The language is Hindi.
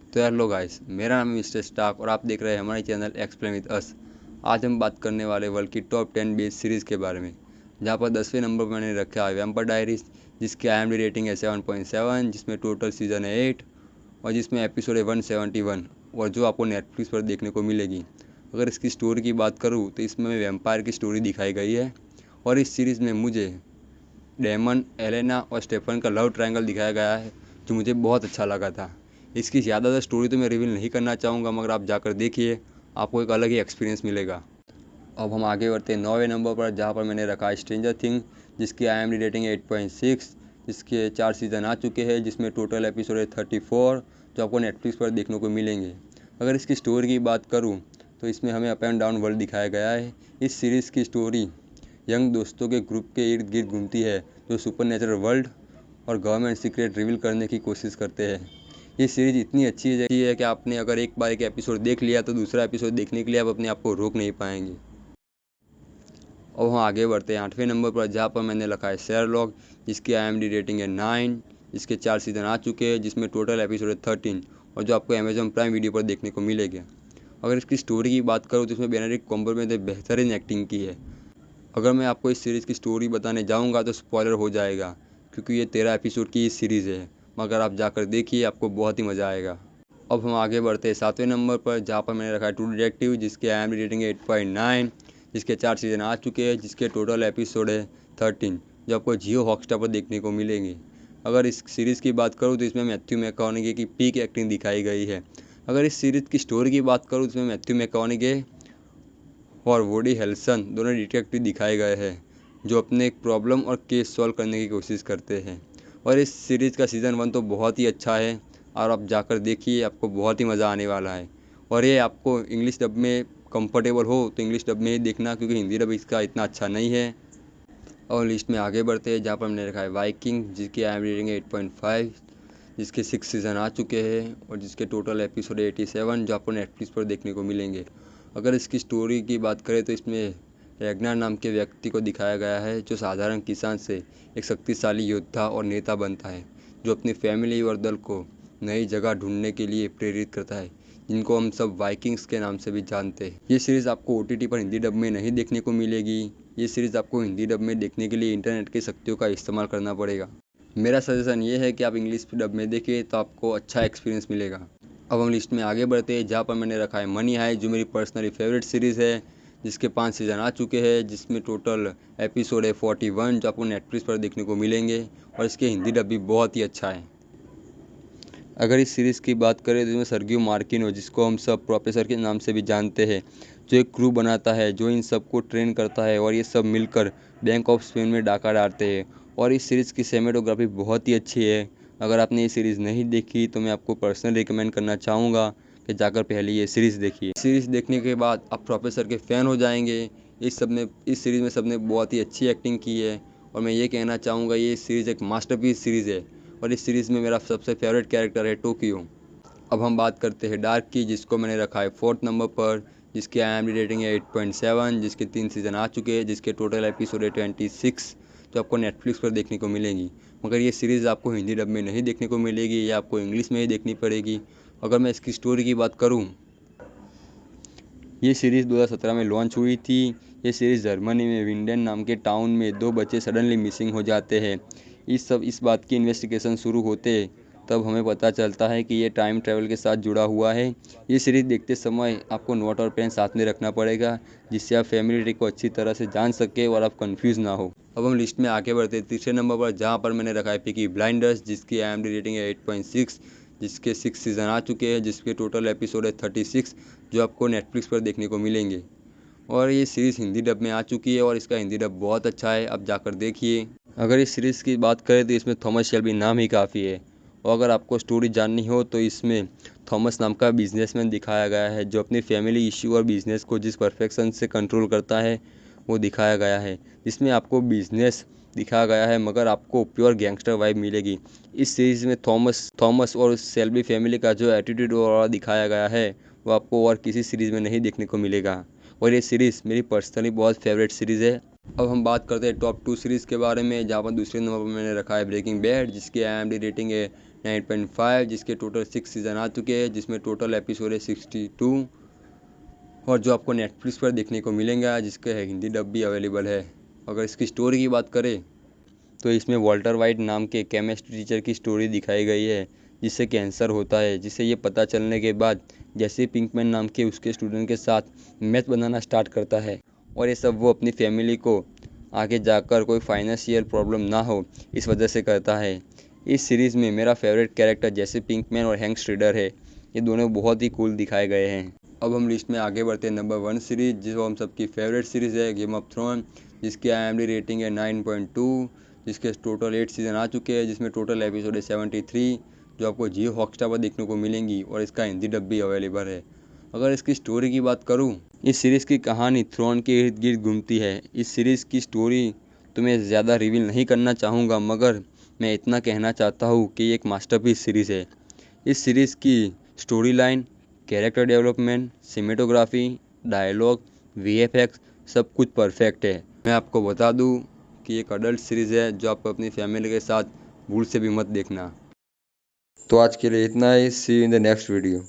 तो हेलो गाइस, मेरा नाम है मिस्टर स्टार्क और आप देख रहे हैं हमारे चैनल एक्सप्लेन विद अस। आज हम बात करने वाले वर्ल्ड की टॉप 10 बेस्ट सीरीज़ के बारे में, जहां पर 10वें नंबर पर मैंने रखा है वैम्पायर डायरीज, जिसकी IMDb रेटिंग है 7.7, जिसमें टोटल सीज़न है 8 और जिसमें एपिसोड है 171 और जो आपको नेटफ्लिक्स पर देखने को मिलेगी। अगर इसकी स्टोरी की बात करूँ तो इसमें वैम्पायर की स्टोरी दिखाई गई है और इस सीरीज़ में मुझे डेमन, एलेना और स्टेफन का लव ट्रायंगल दिखाया गया है, जो मुझे बहुत अच्छा लगा था। इसकी ज़्यादातर स्टोरी तो मैं रिवील नहीं करना चाहूँगा, मगर आप जाकर देखिए, आपको एक अलग ही एक्सपीरियंस मिलेगा। अब हम आगे बढ़ते हैं 9वें नंबर पर, जहाँ पर मैंने रखा है स्ट्रेंजर थिंग, जिसकी IMDb रेटिंग है 8.6, जिसके 4 सीज़न आ चुके हैं, जिसमें टोटल एपिसोड है 34, जो आपको नेटफ्लिक्स पर देखने को मिलेंगे। अगर इसकी स्टोरी की बात करूँ तो इसमें हमें अप एंड डाउन वर्ल्ड दिखाया गया है। इस सीरीज़ की स्टोरी यंग दोस्तों के ग्रुप के इर्द गिर्द घूमती है, जो सुपर नेचुरल वर्ल्ड और गवर्नमेंट सीक्रेट रिवील करने की कोशिश करते हैं। ये सीरीज़ इतनी अच्छी है कि आपने अगर एक बार एक एपिसोड देख लिया तो दूसरा एपिसोड देखने के लिए आप अपने आप को रोक नहीं पाएंगे। और हम आगे बढ़ते हैं 8वें नंबर पर, जहाँ पर मैंने रखा है शेरलॉक, जिसकी IMDb रेटिंग है 9, जिसके 4 सीज़न आ चुके हैं, जिसमें टोटल एपिसोड है 13 और जो आपको अमेजॉन प्राइम वीडियो पर देखने को मिलेगा। अगर इसकी स्टोरी की बात करूँ तो इसमें बेनेडिक्ट कम्बरबैच ने बेहतरीन एक्टिंग की है। अगर मैं आपको इस सीरीज़ की स्टोरी बताने जाऊंगा तो स्पॉइलर हो जाएगा, क्योंकि ये 13 एपिसोड की इस सीरीज़ है, मगर आप जाकर देखिए, आपको बहुत ही मज़ा आएगा। अब हम आगे बढ़ते हैं 7वें नंबर पर, जहाँ पर मैंने रखा है ट्रू डिटेक्टिव, जिसकी IMDb रेटिंग है 8.9, जिसके 4 सीज़न आ चुके हैं, जिसके टोटल एपिसोड है 13, जो आपको जियो हॉटस्टार पर देखने को मिलेंगे। अगर इस सीरीज़ की बात करूँ तो इसमें मैथ्यू मैककॉनॉगी की पीक एक्टिंग दिखाई गई है। अगर इस सीरीज़ की स्टोरी की बात करूँ तो इसमें मैथ्यू मैककॉनॉगी और वुडी हेल्सन दोनों डिटेक्टिव दिखाए गए हैं, जो अपने एक प्रॉब्लम और केस सॉल्व करने की कोशिश करते हैं। और इस सीरीज़ का सीज़न 1 तो बहुत ही अच्छा है और आप जाकर देखिए, आपको बहुत ही मज़ा आने वाला है। और ये आपको इंग्लिश डब में कंफर्टेबल हो तो इंग्लिश डब में ही देखना, क्योंकि हिंदी डब इसका इतना अच्छा नहीं है। और लिस्ट में आगे बढ़ते हैं, जहाँ पर हमने रखा है वाइकिंग, जिसकी IMDb रेटिंग है 8.5, जिसके 6 सीज़न आ चुके हैं और जिसके टोटल एपिसोड 87, जो आपको नेटफ्लिक्स पर देखने को मिलेंगे। अगर इसकी स्टोरी की बात करें तो इसमें रैग्नार नाम के व्यक्ति को दिखाया गया है, जो साधारण किसान से एक शक्तिशाली योद्धा और नेता बनता है, जो अपनी फैमिली और दल को नई जगह ढूंढने के लिए प्रेरित करता है, जिनको हम सब वाइकिंग्स के नाम से भी जानते हैं। ये सीरीज़ आपको OTT पर हिंदी डब में नहीं देखने को मिलेगी। ये सीरीज़ आपको हिंदी डब में देखने के लिए इंटरनेट की शक्तियों का इस्तेमाल करना पड़ेगा। मेरा सजेशन ये है कि आप इंग्लिश डब में देखिए, तो आपको अच्छा एक्सपीरियंस मिलेगा। अब हम लिस्ट में आगे बढ़ते हैं, जहाँ पर मैंने रखा है मनी हाइस्ट, जो मेरी पर्सनली फेवरेट सीरीज़ है, जिसके 5 सीज़न आ चुके हैं, जिसमें टोटल एपिसोड है 41, जो आपको नेटफ्लिक्स पर देखने को मिलेंगे और इसके हिंदी डब भी बहुत ही अच्छा है। अगर इस सीरीज़ की बात करें तो इसमें सर्गियो मार्किनो, जिसको हम सब प्रोफेसर के नाम से भी जानते हैं, जो एक क्रू बनाता है, जो इन सबको ट्रेन करता है और ये सब मिलकर बैंक ऑफ स्पेन में डाका डालते हैं। और इस सीरीज़ की सिनेमेटोग्राफी बहुत ही अच्छी है। अगर आपने ये सीरीज़ नहीं देखी तो मैं आपको पर्सनली रिकमेंड करना चाहूँगा कि जाकर पहले ये सीरीज़ देखिए। सीरीज़ देखने के बाद आप प्रोफेसर के फ़ैन हो जाएंगे। इस सीरीज़ में सबने बहुत ही अच्छी एक्टिंग की है और मैं ये कहना चाहूँगा, ये सीरीज़ एक मास्टरपीस सीरीज़ है और इस सीरीज़ में मेरा सबसे फेवरेट कैरेक्टर है टोक्यो। अब हम बात करते हैं डार्क की, जिसको मैंने रखा है 4th नंबर पर, जिसकी IMDb रेटिंग है 8.7, जिसके 3 सीज़न आ चुके हैं, जिसके टोटल एपिसोड है 26, जो आपको नेटफ्लिक्स पर देखने को मिलेंगी। मगर ये सीरीज़ आपको हिंदी डब में नहीं देखने को मिलेगी, या आपको इंग्लिश में ही देखनी पड़ेगी। अगर मैं इसकी स्टोरी की बात करूँ, ये सीरीज़ 2017 में लॉन्च हुई थी। ये सीरीज़ जर्मनी में विंडेन नाम के टाउन में 2 बच्चे सडनली मिसिंग हो जाते हैं। इस बात की इन्वेस्टिगेशन शुरू होते तब हमें पता चलता है कि ये टाइम ट्रैवल के साथ जुड़ा हुआ है। ये सीरीज़ देखते समय आपको नोट और पेन साथ में रखना पड़ेगा, जिससे आप फैमिली ट्री को अच्छी तरह से जान सके और आप कंफ्यूज ना हो। अब हम लिस्ट में आगे बढ़ते हैं 3रे नंबर पर, जहाँ पर मैंने रखा है पीकी ब्लाइंडर्स, जिसकी IMDb रेटिंग है 8.6, जिसके 6 सीज़न आ चुके हैं, जिसके टोटल एपिसोड है 36, जो आपको नेटफ्लिक्स पर देखने को मिलेंगे। और ये सीरीज़ हिंदी डब में आ चुकी है और इसका हिंदी डब बहुत अच्छा है, आप जाकर देखिए। अगर इस सीरीज़ की बात करें तो इसमें थॉमस शेल्बी नाम ही काफ़ी है। और अगर आपको स्टोरी जाननी हो तो इसमें थॉमस नाम का बिजनेसमैन दिखाया गया है, जो अपनी फैमिली इश्यू और बिजनेस को जिस परफेक्शन से कंट्रोल करता है, वो दिखाया गया है। इसमें आपको बिजनेस दिखाया गया है, मगर आपको प्योर गैंगस्टर वाइब मिलेगी। इस सीरीज़ में थॉमस और शेल्बी फैमिली का जो एटीट्यूड और दिखाया गया है, वो आपको और किसी सीरीज़ में नहीं देखने को मिलेगा। और ये सीरीज़ मेरी पर्सनली बहुत फेवरेट सीरीज़ है। अब हम बात करते हैं टॉप 2 सीरीज़ के बारे में, जहाँ पर दूसरे नंबर पर मैंने रखा है ब्रेकिंग बैड, जिसकी IMDb रेटिंग है 9.5, जिसके टोटल 6 सीज़न आ चुके हैं, जिसमें टोटल एपिसोड है 62, और जो आपको नेटफ्लिक्स पर देखने को मिलेगा, जिसका हिंदी डब भी अवेलेबल है। अगर इसकी स्टोरी की बात करें तो इसमें वॉल्टर वाइट नाम के केमिस्ट्री टीचर की स्टोरी दिखाई गई है, जिससे कैंसर होता है, जिसे ये पता चलने के बाद जैसे पिंकमैन नाम के उसके स्टूडेंट के साथ मैथ बनाना स्टार्ट करता है, और ये सब वो अपनी फैमिली को आगे जाकर कोई फाइनेंशियल प्रॉब्लम ना हो इस वजह से करता है। इस सीरीज़ में मेरा फेवरेट कैरेक्टर जैसे पिंकमैन और हैंक श्रीडर है। ये दोनों बहुत ही कूल दिखाए गए हैं। अब हम लिस्ट में आगे बढ़ते हैं नंबर 1 सीरीज़, जो हम सबकी फेवरेट सीरीज़ है, गेम ऑफ थ्रोन, जिसकी IMDb रेटिंग है 9.2, जिसके टोटल 8 सीज़न आ चुके हैं, जिसमें टोटल एपिसोड है 73, जो आपको जियो हॉटस्टार पर देखने को मिलेंगी, और इसका हिंदी डब भी अवेलेबल है। अगर इसकी स्टोरी की बात करूं, इस सीरीज़ की कहानी थ्रोन के इर्द गिर्द घूमती है। इस सीरीज़ की स्टोरी तो मैं ज़्यादा रिवील नहीं करना चाहूँगा, मगर मैं इतना कहना चाहता हूँ कि ये एक मास्टरपीस सीरीज़ है। इस सीरीज़ की story line, character development, cinematography, dialogue, VFX सब कुछ परफेक्ट है। मैं आपको बता दूं कि एक अडल्ट सीरीज़ है, जो आप अपनी फैमिली के साथ भूल से भी मत देखना। तो आज के लिए इतना ही। See you in the next video.